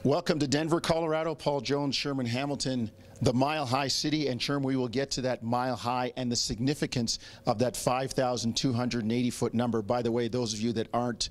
Welcome to Denver, Colorado. Paul Jones, Sherman Hamilton, the Mile High City. And Sherman, we will get to that mile high and the significance of that 5,280-foot number. By the way, those of you that aren't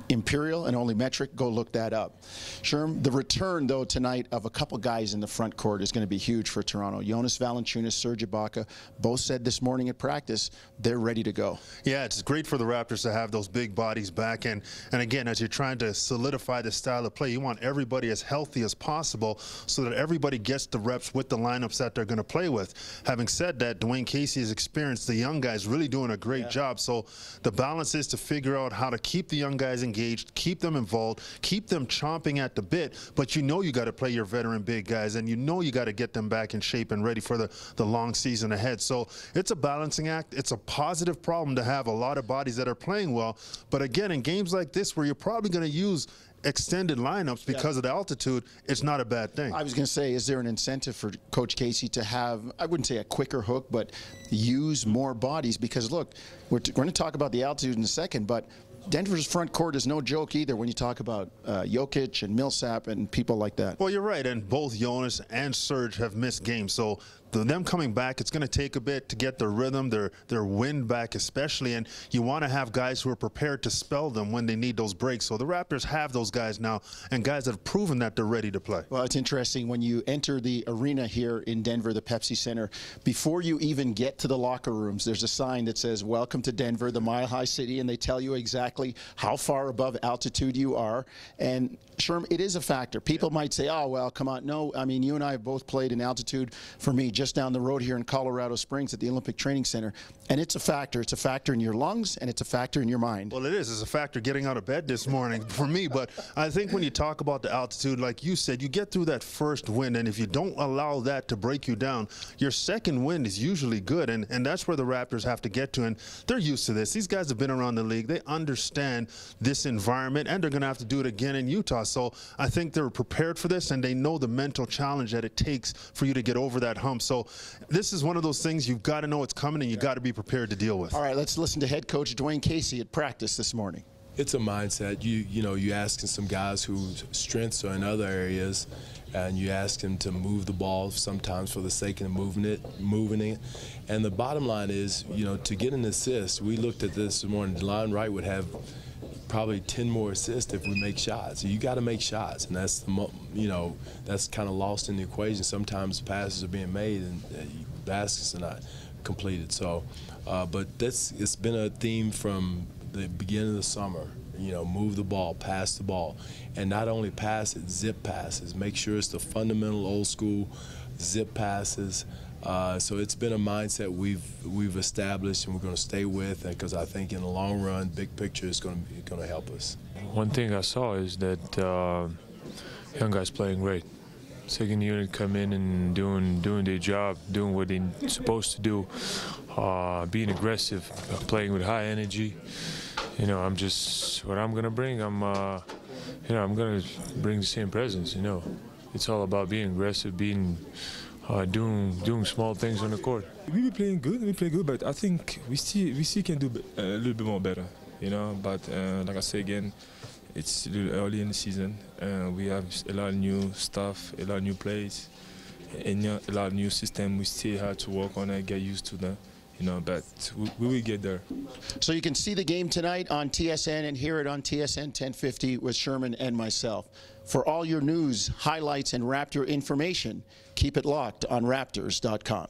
imperial and only metric, go look that up. Sherm, the return, though, tonight of a couple guys in the front court is going to be huge for Toronto. Jonas Valanciunas, Serge Ibaka, both said this morning at practice they're ready to go. Yeah, it's great for the Raptors to have those big bodies back. And again, as you're trying to solidify the style of play, you want everybody as healthy as possible so that everybody gets the reps with the lineups that they're going to play with. Having said that, Dwayne Casey has experienced the young guys really doing a great job. So the balance is to figure out how to keep the young guys engaged, keep them involved, keep them chomping at the bit, but you know you got to play your veteran big guys, and you know you got to get them back in shape and ready for the long season ahead. So it's a balancing act. It's a positive problem to have a lot of bodies that are playing well, but again, in games like this where you're probably going to use extended lineups because of the altitude, it's not a bad thing. I was going to say, is there an incentive for Coach Casey to have, I wouldn't say a quicker hook, but use more bodies? Because look, we're going to talk about the altitude in a second, but Denver's front court is no joke either when you talk about Jokic and Millsap and people like that. Well, you're right, and both Jonas and Serge have missed games, so them coming back, it's going to take a bit to get their rhythm, their wind back especially, and you want to have guys who are prepared to spell them when they need those breaks. So the Raptors have those guys now, and guys that have proven that they're ready to play. Well, it's interesting when you enter the arena here in Denver, the Pepsi Center, before you even get to the locker rooms, there's a sign that says, "Welcome to Denver, the Mile High City," and they tell you exactly how far above altitude you are. And Sherm, it is a factor. People might say, "Oh, well, come on." No, I mean, you and I have both played in altitude. For me, just down the road here in Colorado Springs at the Olympic Training Center, and it's a factor. It's a factor in your lungs, and it's a factor in your mind. Well, it is. It's a factor getting out of bed this morning for me, but I think when you talk about the altitude, like you said, you get through that first wind, and if you don't allow that to break you down, your second wind is usually good, and that's where the Raptors have to get to, and they're used to this. These guys have been around the league. They understand this environment, and they're going to have to do it again in Utah. So I think they're prepared for this, and they know the mental challenge that it takes for you to get over that hump. So this is one of those things you've got to know it's coming, and you've got to be prepared to deal with. All right, let's listen to head coach Dwayne Casey at practice this morning. It's a mindset. You asking some guys whose strengths are in other areas, and you ask them to move the ball sometimes for the sake of moving it. And the bottom line is, to get an assist, we looked at this morning. DeLon Wright would have probably 10 more assists if we make shots. You got to make shots, and that's that's kind of lost in the equation. Sometimes passes are being made and baskets are not completed. So, but it's been a theme from the beginning of the summer. Move the ball, pass the ball, and not only pass it, zip passes. Make sure it's the fundamental old school zip passes. So it's been a mindset we've established, and we're going to stay with, because I think in the long run, big picture is going to help us. One thing I saw is that young guys playing great. Second unit come in and doing their job, doing what they're supposed to do, being aggressive, playing with high energy. I'm just what I'm gonna bring. I'm gonna bring the same presence. It's all about being aggressive, doing small things on the court. We play good, but I think we still can do a little bit more better, But like I say again, it's a little early in the season. We have a lot of new stuff, a lot of new plays, and a lot of new system. We still have to work on it, get used to them. But we will get there. So you can see the game tonight on TSN and hear it on TSN 1050 with Sherman and myself. For all your news, highlights, and Raptor information, keep it locked on Raptors.com.